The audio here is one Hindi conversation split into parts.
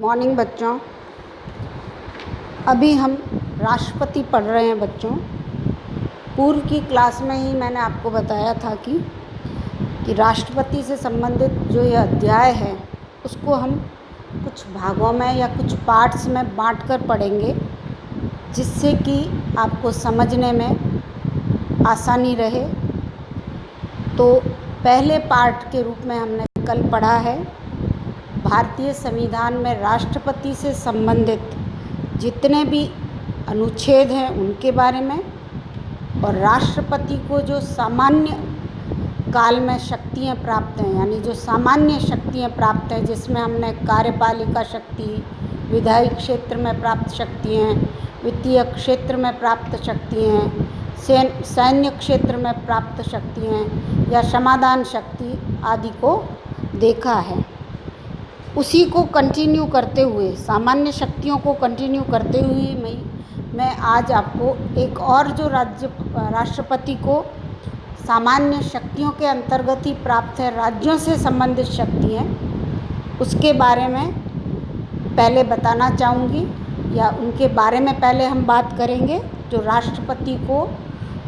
मॉर्निंग बच्चों। अभी हम राष्ट्रपति पढ़ रहे हैं बच्चों। पूर्व की क्लास में ही मैंने आपको बताया था कि राष्ट्रपति से संबंधित जो ये अध्याय है उसको हम कुछ भागों में या कुछ पार्ट्स में बांटकर पढ़ेंगे, जिससे कि आपको समझने में आसानी रहे। तो पहले पार्ट के रूप में हमने कल पढ़ा है भारतीय संविधान में राष्ट्रपति से संबंधित जितने भी अनुच्छेद हैं उनके बारे में, और राष्ट्रपति को जो सामान्य काल में शक्तियाँ प्राप्त हैं, यानी जो सामान्य शक्तियाँ प्राप्त हैं, जिसमें हमने कार्यपालिका शक्ति, विधायी क्षेत्र में प्राप्त शक्तियाँ, वित्तीय क्षेत्र में प्राप्त शक्तियाँ, सैन्य क्षेत्र में प्राप्त शक्तियाँ या समाधान शक्ति आदि को देखा है। उसी को कंटिन्यू करते हुए, सामान्य शक्तियों को कंटिन्यू करते हुए मैं आज आपको एक और जो राष्ट्रपति को सामान्य शक्तियों के अंतर्गत ही प्राप्त है, राज्यों से संबंधित शक्ति हैं, उसके बारे में पहले बताना चाहूँगी, या उनके बारे में पहले हम बात करेंगे। जो राष्ट्रपति को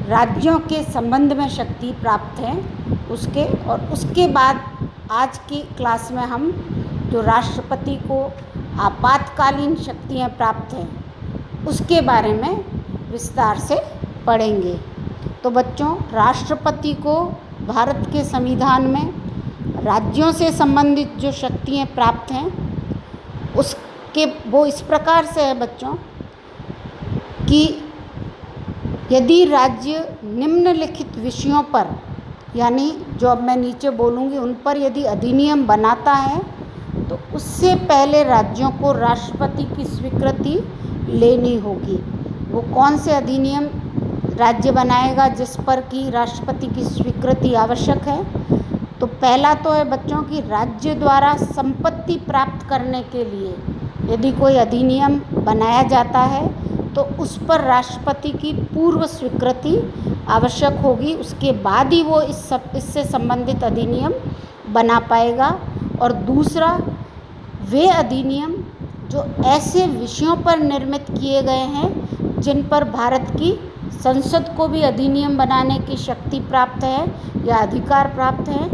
राज्यों के संबंध में शक्ति प्राप्त है उसके, और उसके बाद आज की क्लास में हम जो राष्ट्रपति को आपातकालीन शक्तियाँ प्राप्त हैं उसके बारे में विस्तार से पढ़ेंगे। तो बच्चों, राष्ट्रपति को भारत के संविधान में राज्यों से संबंधित जो शक्तियाँ प्राप्त हैं उसके वो इस प्रकार से है बच्चों कि यदि राज्य निम्नलिखित विषयों पर, यानी जो अब मैं नीचे बोलूँगी उन पर यदि अधिनियम बनाता है तो उससे पहले राज्यों को राष्ट्रपति की स्वीकृति लेनी होगी। वो कौन से अधिनियम राज्य बनाएगा जिस पर कि राष्ट्रपति की स्वीकृति आवश्यक है? तो पहला तो है बच्चों कि राज्य द्वारा संपत्ति प्राप्त करने के लिए यदि कोई अधिनियम बनाया जाता है तो उस पर राष्ट्रपति की पूर्व स्वीकृति आवश्यक होगी। उसके बाद ही वो इससे संबंधित अधिनियम बना पाएगा। और दूसरा, वे अधिनियम जो ऐसे विषयों पर निर्मित किए गए हैं जिन पर भारत की संसद को भी अधिनियम बनाने की शक्ति प्राप्त है या अधिकार प्राप्त है,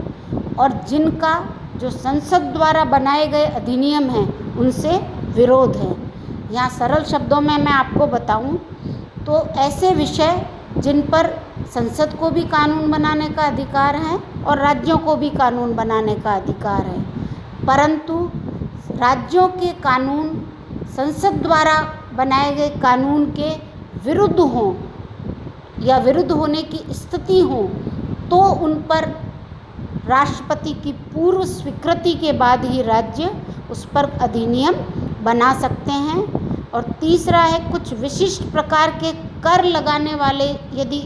और जिनका जो संसद द्वारा बनाए गए अधिनियम हैं उनसे विरोध है। यहाँ सरल शब्दों में मैं आपको बताऊं तो ऐसे विषय जिन पर संसद को भी कानून बनाने का अधिकार है और राज्यों को भी कानून बनाने का अधिकार है, परंतु राज्यों के कानून संसद द्वारा बनाए गए कानून के विरुद्ध हों या विरुद्ध होने की स्थिति हो तो उन पर राष्ट्रपति की पूर्व स्वीकृति के बाद ही राज्य उस पर अधिनियम बना सकते हैं। और तीसरा है, कुछ विशिष्ट प्रकार के कर लगाने वाले यदि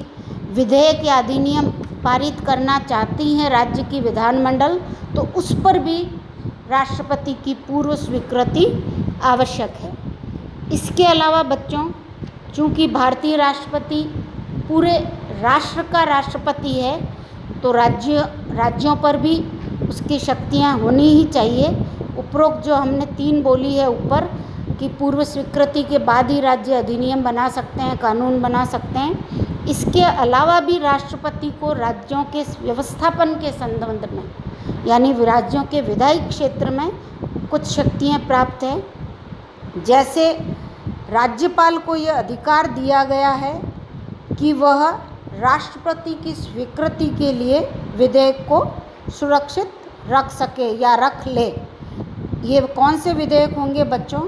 विधेयक या अधिनियम पारित करना चाहती हैं राज्य की विधानमंडल, तो उस पर भी राष्ट्रपति की पूर्व स्वीकृति आवश्यक है। इसके अलावा बच्चों, चूँकि भारतीय राष्ट्रपति पूरे राष्ट्र का राष्ट्रपति है तो राज्यों पर भी उसकी शक्तियाँ होनी ही चाहिए। उपरोक्त जो हमने 3 बोली है ऊपर कि पूर्व स्वीकृति के बाद ही राज्य अधिनियम बना सकते हैं, कानून बना सकते हैं, इसके अलावा भी राष्ट्रपति को राज्यों के व्यवस्थापन के संबंध में, यानी राज्यों के विधायी क्षेत्र में कुछ शक्तियाँ प्राप्त हैं। जैसे राज्यपाल को यह अधिकार दिया गया है कि वह राष्ट्रपति की स्वीकृति के लिए विधेयक को सुरक्षित रख सके या रख ले। ये कौन से विधेयक होंगे बच्चों?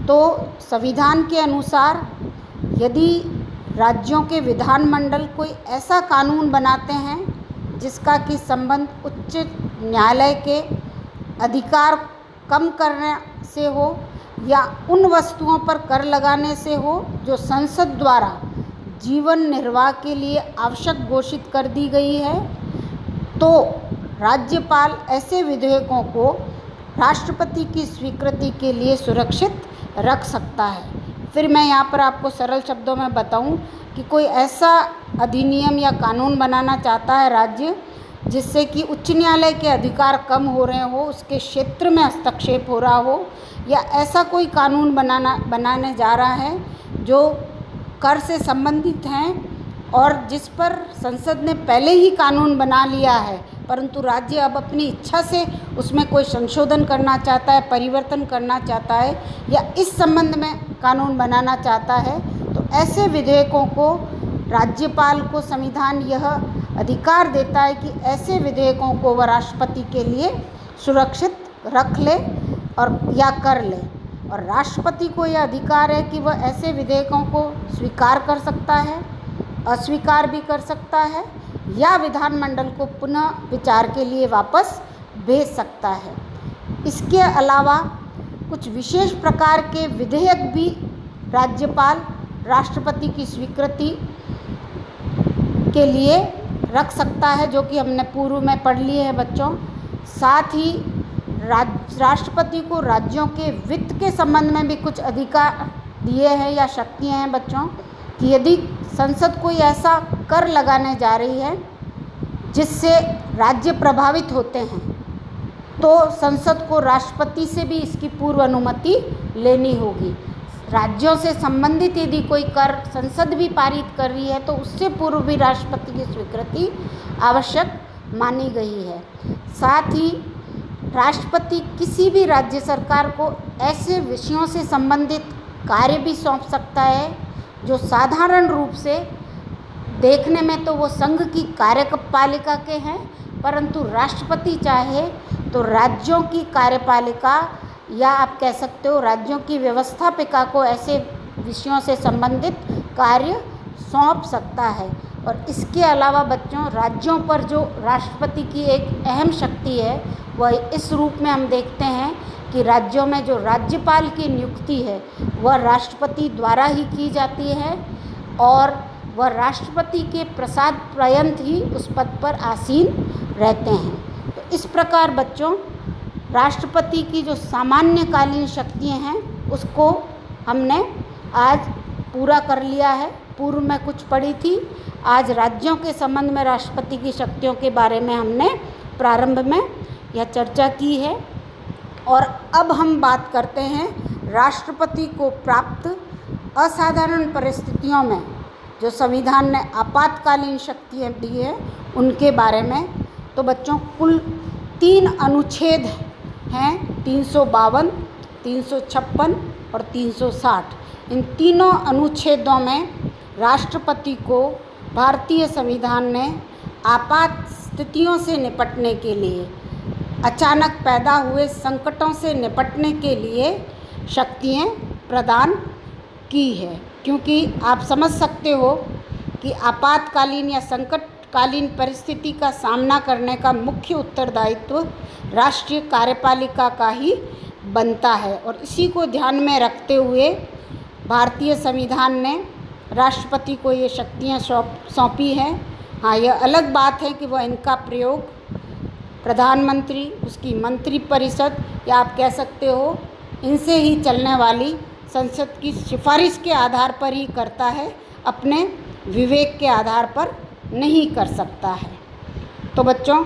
तो संविधान के अनुसार यदि राज्यों के विधानमंडल कोई ऐसा कानून बनाते हैं जिसका कि संबंध उच्च न्यायालय के अधिकार कम करने से हो या उन वस्तुओं पर कर लगाने से हो जो संसद द्वारा जीवन निर्वाह के लिए आवश्यक घोषित कर दी गई है, तो राज्यपाल ऐसे विधेयकों को राष्ट्रपति की स्वीकृति के लिए सुरक्षित रख सकता है। फिर मैं यहाँ पर आपको सरल शब्दों में बताऊँ कि कोई ऐसा अधिनियम या कानून बनाना चाहता है राज्य जिससे कि उच्च न्यायालय के अधिकार कम हो रहे हो, उसके क्षेत्र में हस्तक्षेप हो रहा हो, या ऐसा कोई कानून बनाने जा रहा है जो कर से संबंधित हैं और जिस पर संसद ने पहले ही कानून बना लिया है, परंतु राज्य अब अपनी इच्छा से उसमें कोई संशोधन करना चाहता है, परिवर्तन करना चाहता है, या इस संबंध में कानून बनाना चाहता है, तो ऐसे विधेयकों को राज्यपाल को संविधान यह अधिकार देता है कि ऐसे विधेयकों को वह राष्ट्रपति के लिए सुरक्षित रख ले और या कर ले। और राष्ट्रपति को यह अधिकार है कि वह ऐसे विधेयकों को स्वीकार कर सकता है, अस्वीकार भी कर सकता है, या विधानमंडल को पुनः विचार के लिए वापस भेज सकता है। इसके अलावा कुछ विशेष प्रकार के विधेयक भी राज्यपाल राष्ट्रपति की स्वीकृति के लिए रख सकता है, जो कि हमने पूर्व में पढ़ लिए हैं बच्चों। साथ ही राष्ट्रपति को राज्यों के वित्त के संबंध में भी कुछ अधिकार दिए हैं या शक्तियाँ हैं बच्चों, कि यदि संसद कोई ऐसा कर लगाने जा रही है जिससे राज्य प्रभावित होते हैं, तो संसद को राष्ट्रपति से भी इसकी पूर्व अनुमति लेनी होगी। राज्यों से संबंधित यदि कोई कर संसद भी पारित कर रही है तो उससे पूर्व भी राष्ट्रपति की स्वीकृति आवश्यक मानी गई है। साथ ही राष्ट्रपति किसी भी राज्य सरकार को ऐसे विषयों से संबंधित कार्य भी सौंप सकता है जो साधारण रूप से देखने में तो वो संघ की कार्यपालिका के हैं, परंतु राष्ट्रपति चाहे तो राज्यों की कार्यपालिका या आप कह सकते हो राज्यों की व्यवस्थापिका को ऐसे विषयों से संबंधित कार्य सौंप सकता है। और इसके अलावा बच्चों, राज्यों पर जो राष्ट्रपति की एक अहम शक्ति है वह इस रूप में हम देखते हैं कि राज्यों में जो राज्यपाल की नियुक्ति है वह राष्ट्रपति द्वारा ही की जाती है और वह राष्ट्रपति के प्रसाद पर्यंत ही उस पद पर आसीन रहते हैं। तो इस प्रकार बच्चों, राष्ट्रपति की जो सामान्यकालीन शक्तियाँ हैं उसको हमने आज पूरा कर लिया है। पूर्व में कुछ पढ़ी थी, आज राज्यों के संबंध में राष्ट्रपति की शक्तियों के बारे में हमने प्रारंभ में यह चर्चा की है। और अब हम बात करते हैं राष्ट्रपति को प्राप्त असाधारण परिस्थितियों में जो संविधान ने आपातकालीन शक्तियाँ दी है उनके बारे में। तो बच्चों, कुल 3 अनुच्छेद हैं, 352, 356 और 360। इन तीनों अनुच्छेदों में राष्ट्रपति को भारतीय संविधान ने आपात स्थितियों से निपटने के लिए, अचानक पैदा हुए संकटों से निपटने के लिए शक्तियाँ प्रदान की है। क्योंकि आप समझ सकते हो कि आपातकालीन या संकटकालीन परिस्थिति का सामना करने का मुख्य उत्तरदायित्व राष्ट्रीय कार्यपालिका का ही बनता है। और इसी को ध्यान में रखते हुए भारतीय संविधान ने राष्ट्रपति को ये शक्तियाँ सौंपी हैं। हाँ, यह अलग बात है कि वह इनका प्रयोग प्रधानमंत्री, उसकी मंत्रिपरिषद या आप कह सकते हो इनसे ही चलने वाली संसद की सिफारिश के आधार पर ही करता है, अपने विवेक के आधार पर नहीं कर सकता है। तो बच्चों,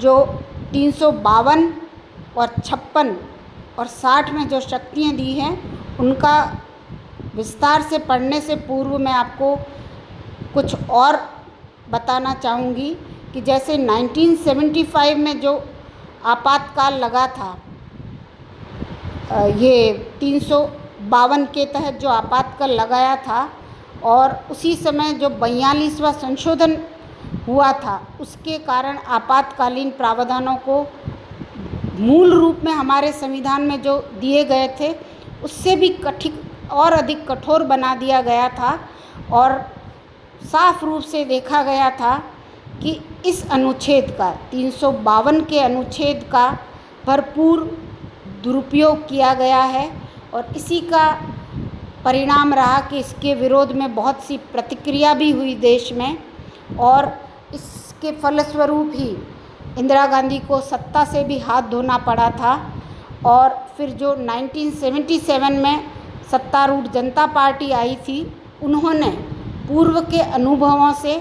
जो 352 और 56 और 60 में जो शक्तियाँ दी हैं उनका विस्तार से पढ़ने से पूर्व मैं आपको कुछ और बताना चाहूँगी कि जैसे 1975 में जो आपातकाल लगा था, ये 352 के तहत जो आपातकाल लगाया था और उसी समय जो 42वां संशोधन हुआ था उसके कारण आपातकालीन प्रावधानों को मूल रूप में हमारे संविधान में जो दिए गए थे उससे भी और अधिक कठोर बना दिया गया था। और साफ रूप से देखा गया था कि इस अनुच्छेद का 352 के अनुच्छेद का भरपूर दुरुपयोग किया गया है और इसी का परिणाम रहा कि इसके विरोध में बहुत सी प्रतिक्रिया भी हुई देश में और इसके फलस्वरूप ही इंदिरा गांधी को सत्ता से भी हाथ धोना पड़ा था। और फिर जो 1977 में सत्तारूढ़ जनता पार्टी आई थी, उन्होंने पूर्व के अनुभवों से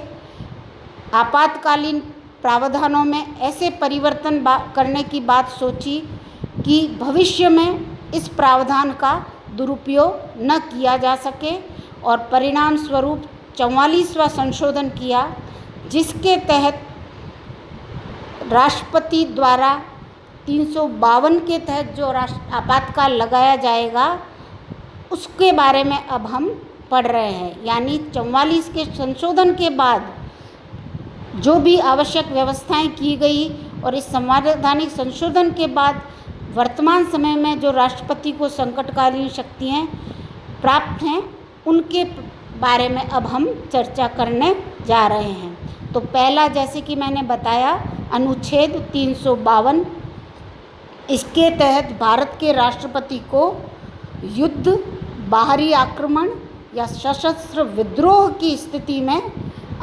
आपातकालीन प्रावधानों में ऐसे परिवर्तन करने की बात सोची कि भविष्य में इस प्रावधान का दुरुपयोग न किया जा सके और परिणाम स्वरूप 44वां संशोधन किया, जिसके तहत राष्ट्रपति द्वारा 352 के तहत जो आपातकाल लगाया जाएगा उसके बारे में अब हम पढ़ रहे हैं। यानी 44 के संशोधन के बाद जो भी आवश्यक व्यवस्थाएं की गई और इस संवैधानिक संशोधन के बाद वर्तमान समय में जो राष्ट्रपति को संकटकालीन शक्तियाँ प्राप्त हैं उनके बारे में अब हम चर्चा करने जा रहे हैं। तो पहला, जैसे कि मैंने बताया, अनुच्छेद 352, इसके तहत भारत के राष्ट्रपति को युद्ध, बाहरी आक्रमण या सशस्त्र विद्रोह की स्थिति में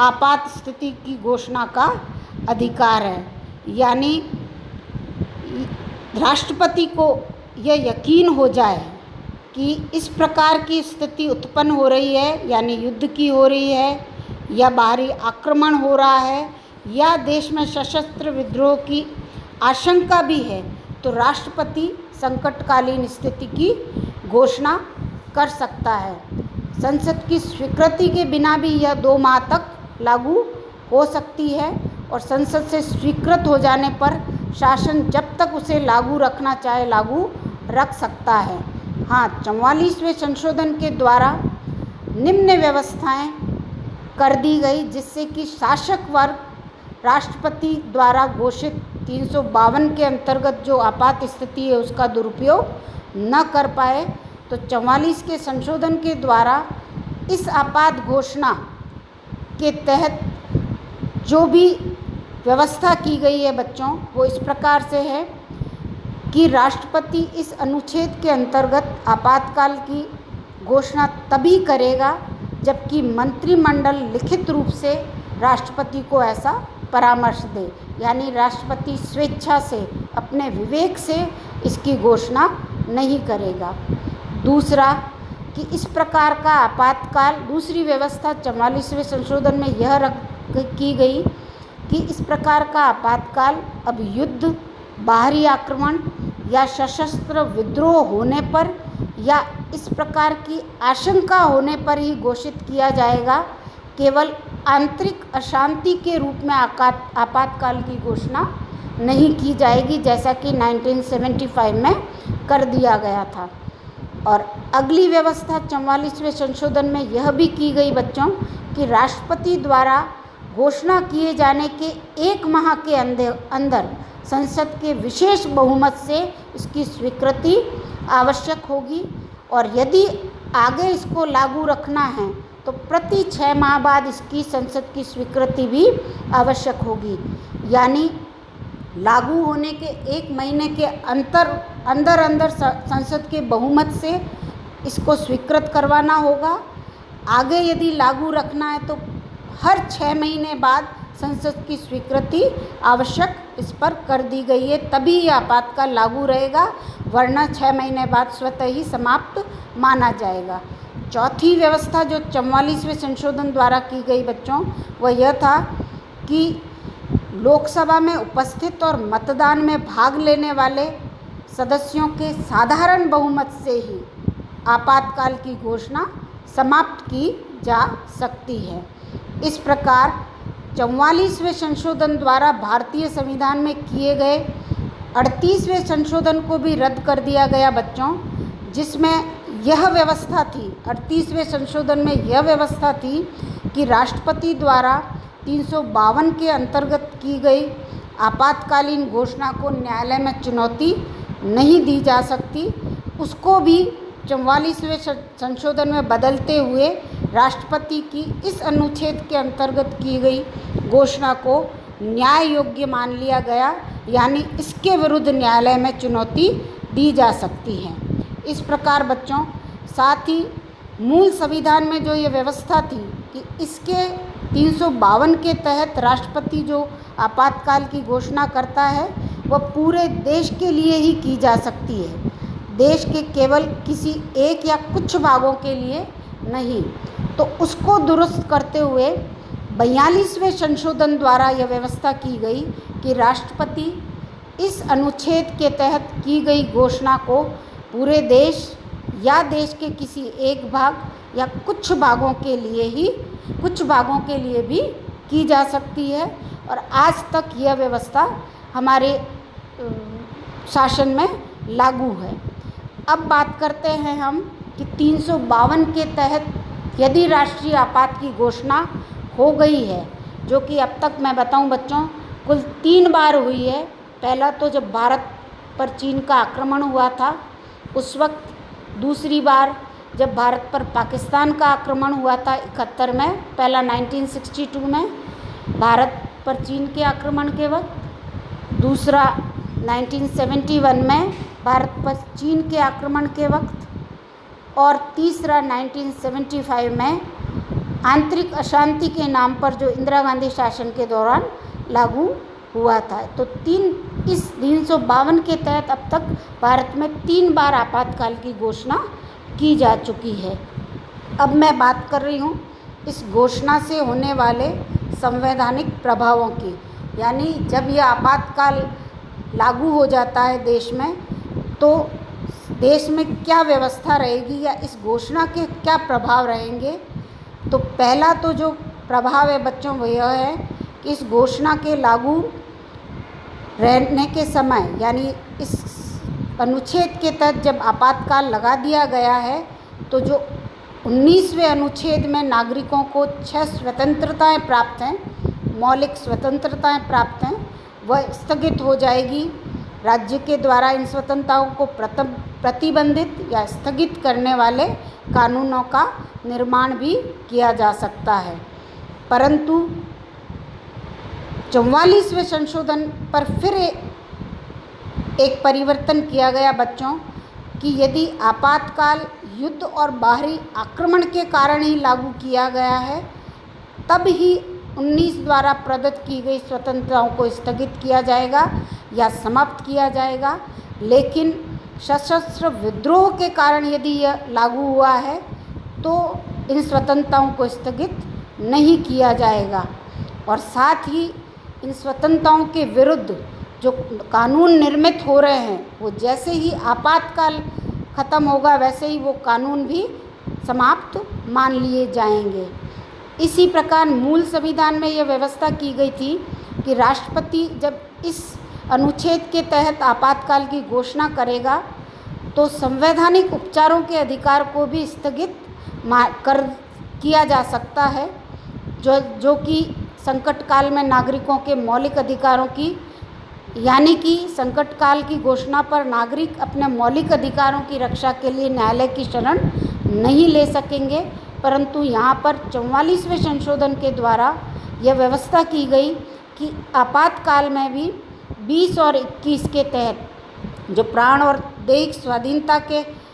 आपात स्थिति की घोषणा का अधिकार है। यानी राष्ट्रपति को यह यकीन हो जाए कि इस प्रकार की स्थिति उत्पन्न हो रही है, यानी युद्ध की हो रही है या बाहरी आक्रमण हो रहा है या देश में सशस्त्र विद्रोह की आशंका भी है, तो राष्ट्रपति संकटकालीन स्थिति की घोषणा कर सकता है। संसद की स्वीकृति के बिना भी यह 2 माह तक लागू हो सकती है और संसद से स्वीकृत हो जाने पर शासन जब तक उसे लागू रखना चाहे लागू रख सकता है। हाँ, 44वें संशोधन के द्वारा निम्न व्यवस्थाएं कर दी गई, जिससे कि शासक वर्ग राष्ट्रपति द्वारा घोषित 352 के अंतर्गत जो आपात स्थिति है उसका दुरुपयोग न कर पाए। तो 44 के संशोधन के द्वारा इस आपात घोषणा के तहत जो भी व्यवस्था की गई है बच्चों, वो इस प्रकार से है कि राष्ट्रपति इस अनुच्छेद के अंतर्गत आपातकाल की घोषणा तभी करेगा जबकि मंत्रिमंडल लिखित रूप से राष्ट्रपति को ऐसा परामर्श दे। यानी राष्ट्रपति स्वेच्छा से, अपने विवेक से इसकी घोषणा नहीं करेगा। दूसरा, कि इस प्रकार का आपातकाल, दूसरी व्यवस्था 44वें संशोधन में यह की गई कि इस प्रकार का आपातकाल अब युद्ध, बाहरी आक्रमण या सशस्त्र विद्रोह होने पर या इस प्रकार की आशंका होने पर ही घोषित किया जाएगा। केवल आंतरिक अशांति के रूप में आपातकाल की घोषणा नहीं की जाएगी, जैसा कि 1975 में कर दिया गया था। और अगली व्यवस्था 44वें संशोधन में यह भी की गई बच्चों कि राष्ट्रपति द्वारा घोषणा किए जाने के 1 माह के अंदर संसद के विशेष बहुमत से इसकी स्वीकृति आवश्यक होगी और यदि आगे इसको लागू रखना है तो प्रति 6 माह बाद इसकी संसद की स्वीकृति भी आवश्यक होगी। यानी लागू होने के 1 महीने के अंदर संसद के बहुमत से इसको स्वीकृत करवाना होगा। आगे यदि लागू रखना है तो हर 6 महीने बाद संसद की स्वीकृति आवश्यक इस पर कर दी गई है, तभी यह आपातकाल लागू रहेगा, वरना 6 महीने बाद स्वतः ही समाप्त माना जाएगा। चौथी व्यवस्था जो 44वें संशोधन द्वारा की गई बच्चों, वह यह था कि लोकसभा में उपस्थित और मतदान में भाग लेने वाले सदस्यों के साधारण बहुमत से ही आपातकाल की घोषणा समाप्त की जा सकती है। इस प्रकार 44वें संशोधन द्वारा भारतीय संविधान में किए गए 38वें संशोधन को भी रद्द कर दिया गया बच्चों, जिसमें यह व्यवस्था थी, 38वें संशोधन में यह व्यवस्था थी कि राष्ट्रपति द्वारा 352 के अंतर्गत की गई आपातकालीन घोषणा को न्यायालय में चुनौती नहीं दी जा सकती। उसको भी 44वें संशोधन में बदलते हुए राष्ट्रपति की इस अनुच्छेद के अंतर्गत की गई घोषणा को न्याय योग्य मान लिया गया, यानी इसके विरुद्ध न्यायालय में चुनौती दी जा सकती है। इस प्रकार बच्चों, साथ ही मूल संविधान में जो ये व्यवस्था थी कि इसके 352 के तहत राष्ट्रपति जो आपातकाल की घोषणा करता है वह पूरे देश के लिए ही की जा सकती है, देश के केवल किसी एक या कुछ भागों के लिए नहीं। तो उसको दुरुस्त करते हुए 42वें संशोधन द्वारा यह व्यवस्था की गई कि राष्ट्रपति इस अनुच्छेद के तहत की गई घोषणा को पूरे देश या देश के किसी एक भाग या कुछ भागों के लिए भी की जा सकती है और आज तक यह व्यवस्था हमारे शासन में लागू है। अब बात करते हैं हम कि 352 के तहत यदि राष्ट्रीय आपात की घोषणा हो गई है, जो कि अब तक मैं बताऊं बच्चों कुल 3 बार हुई है। पहला तो जब भारत पर चीन का आक्रमण हुआ था उस वक्त, दूसरी बार जब भारत पर पाकिस्तान का आक्रमण हुआ था 71 में, पहला 1962 में भारत पर चीन के आक्रमण के वक्त, दूसरा 1971 में भारत पर चीन के आक्रमण के वक्त और तीसरा 1975 में आंतरिक अशांति के नाम पर जो इंदिरा गांधी शासन के दौरान लागू हुआ था। तो इस 352 के तहत अब तक भारत में 3 बार आपातकाल की घोषणा की जा चुकी है। अब मैं बात कर रही हूँ इस घोषणा से होने वाले संवैधानिक प्रभावों की, यानी जब यह आपातकाल लागू हो जाता है देश में तो देश में क्या व्यवस्था रहेगी या इस घोषणा के क्या प्रभाव रहेंगे। तो पहला तो जो प्रभाव है बच्चों वो यह है कि इस घोषणा के लागू रहने के समय, यानी इस अनुच्छेद के तहत जब आपातकाल लगा दिया गया है तो जो 19वें अनुच्छेद में नागरिकों को 6 स्वतंत्रताएं प्राप्त हैं, मौलिक स्वतंत्रताएं प्राप्त हैं, वह स्थगित हो जाएगी। राज्य के द्वारा इन स्वतंत्रताओं को प्रतिबंधित या स्थगित करने वाले कानूनों का निर्माण भी किया जा सकता है। परंतु 44वें संशोधन पर फिर एक परिवर्तन किया गया बच्चों कि यदि आपातकाल युद्ध और बाहरी आक्रमण के कारण ही लागू किया गया है तब ही 19 द्वारा प्रदत्त की गई स्वतंत्रताओं को स्थगित किया जाएगा या समाप्त किया जाएगा। लेकिन सशस्त्र विद्रोह के कारण यदि यह लागू हुआ है तो इन स्वतंत्रताओं को स्थगित नहीं किया जाएगा और साथ ही इन स्वतंत्रताओं के विरुद्ध जो कानून निर्मित हो रहे हैं वो जैसे ही आपातकाल ख़त्म होगा वैसे ही वो कानून भी समाप्त मान लिए जाएंगे। इसी प्रकार मूल संविधान में यह व्यवस्था की गई थी कि राष्ट्रपति जब इस अनुच्छेद के तहत आपातकाल की घोषणा करेगा तो संवैधानिक उपचारों के अधिकार को भी स्थगित किया जा सकता है, जो कि संकट काल में नागरिकों के मौलिक अधिकारों की, यानी कि संकट काल की घोषणा पर नागरिक अपने मौलिक अधिकारों की रक्षा के लिए न्यायालय की शरण नहीं ले सकेंगे। परंतु यहाँ पर 44वें संशोधन के द्वारा यह व्यवस्था की गई कि आपातकाल में भी 20 और 21 के तहत जो प्राण और दैहिक स्वाधीनता के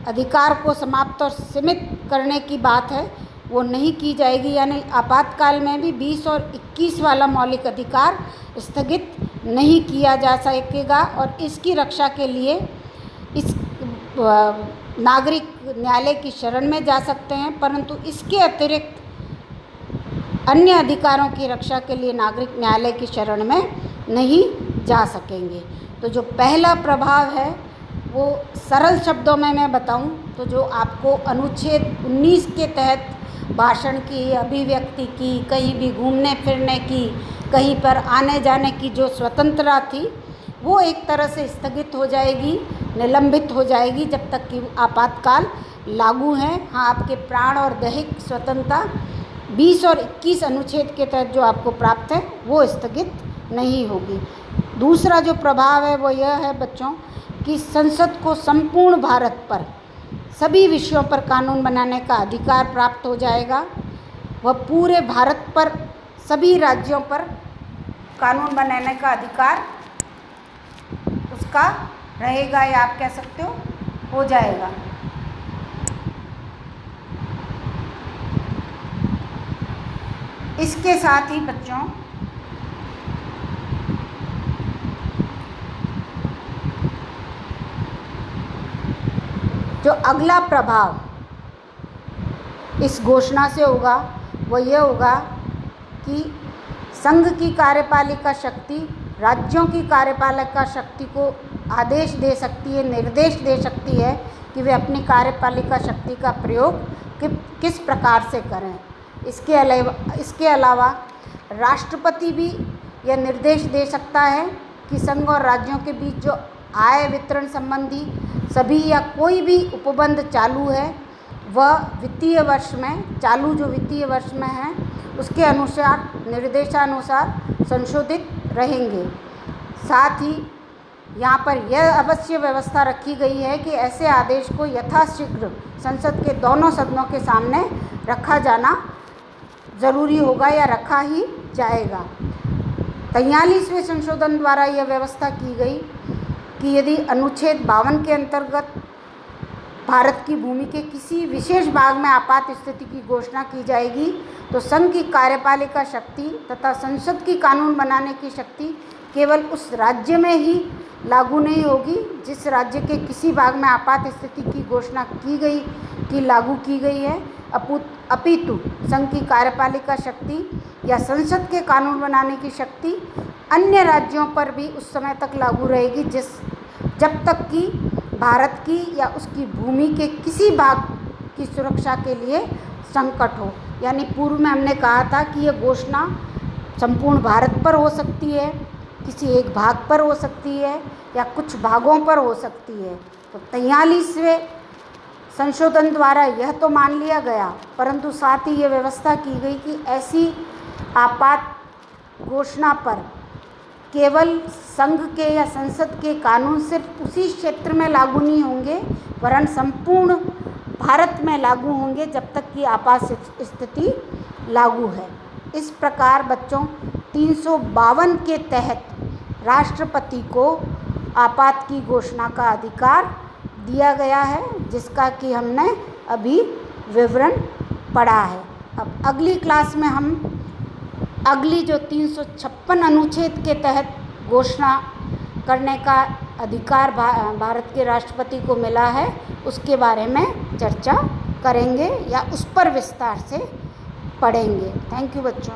अधिकार को समाप्त और सीमित करने की बात है वो नहीं की जाएगी, यानी आपातकाल में भी 20 और 21 वाला मौलिक अधिकार स्थगित नहीं किया जा सकेगा और इसकी रक्षा के लिए इस नागरिक न्यायालय की शरण में जा सकते हैं। परंतु इसके अतिरिक्त अन्य अधिकारों की रक्षा के लिए नागरिक न्यायालय की शरण में नहीं जा सकेंगे। तो जो पहला प्रभाव है वो सरल शब्दों में मैं बताऊं तो जो आपको अनुच्छेद 19 के तहत भाषण की, अभिव्यक्ति की, कहीं भी घूमने फिरने की, कहीं पर आने जाने की जो स्वतंत्रता थी वो एक तरह से स्थगित हो जाएगी, निलंबित हो जाएगी जब तक कि आपातकाल लागू है। हाँ, आपके प्राण और दैहिक स्वतंत्रता 20 और 21 अनुच्छेद के तहत जो आपको प्राप्त है वो स्थगित नहीं होगी। दूसरा जो प्रभाव है वो यह है बच्चों कि संसद को संपूर्ण भारत पर सभी विषयों पर कानून बनाने का अधिकार प्राप्त हो जाएगा। वह पूरे भारत पर सभी राज्यों पर कानून बनाने का अधिकार उसका रहेगा या आप कह सकते हो जाएगा। इसके साथ ही बच्चों जो अगला प्रभाव इस घोषणा से होगा वो ये होगा कि संघ की कार्यपालिका शक्ति राज्यों की कार्यपालिका शक्ति को आदेश दे सकती है, निर्देश दे सकती है कि वे अपनी कार्यपालिका शक्ति का प्रयोग किस प्रकार से करें। इसके अलावा राष्ट्रपति भी यह निर्देश दे सकता है कि संघ और राज्यों के बीच जो आय वितरण संबंधी सभी या कोई भी उपबंध चालू है वह वित्तीय वर्ष में, चालू जो वित्तीय वर्ष में है उसके अनुसार निर्देशानुसार संशोधित रहेंगे। साथ ही यहाँ पर यह अवश्य व्यवस्था रखी गई है कि ऐसे आदेश को यथाशीघ्र संसद के दोनों सदनों के सामने रखा जाना ज़रूरी होगा या रखा ही जाएगा। 43वें संशोधन द्वारा यह व्यवस्था की गई कि यदि अनुच्छेद 52 के अंतर्गत भारत की भूमि के किसी विशेष भाग में आपात स्थिति की घोषणा की जाएगी तो संघ की कार्यपालिका शक्ति तथा संसद की कानून बनाने की शक्ति केवल उस राज्य में ही लागू नहीं होगी जिस राज्य के किसी भाग में आपात स्थिति की घोषणा लागू की गई है, अपितु संघ की कार्यपालिका शक्ति या संसद के कानून बनाने की शक्ति अन्य राज्यों पर भी उस समय तक लागू रहेगी जब तक कि भारत की या उसकी भूमि के किसी भाग की सुरक्षा के लिए संकट हो। यानी पूर्व में हमने कहा था कि यह घोषणा संपूर्ण भारत पर हो सकती है, किसी एक भाग पर हो सकती है या कुछ भागों पर हो सकती है। तो 43वें संशोधन द्वारा यह तो मान लिया गया, परंतु साथ ही ये व्यवस्था की गई कि ऐसी आपात घोषणा पर केवल संघ के या संसद के कानून सिर्फ उसी क्षेत्र में लागू नहीं होंगे वरन संपूर्ण भारत में लागू होंगे जब तक कि आपात स्थिति लागू है। इस प्रकार बच्चों 352 के तहत राष्ट्रपति को आपात की घोषणा का अधिकार दिया गया है, जिसका कि हमने अभी विवरण पढ़ा है। अब अगली क्लास में हम अगली जो 356 अनुच्छेद के तहत घोषणा करने का अधिकार भारत के राष्ट्रपति को मिला है उसके बारे में चर्चा करेंगे या उस पर विस्तार से पढ़ेंगे। थैंक यू बच्चों।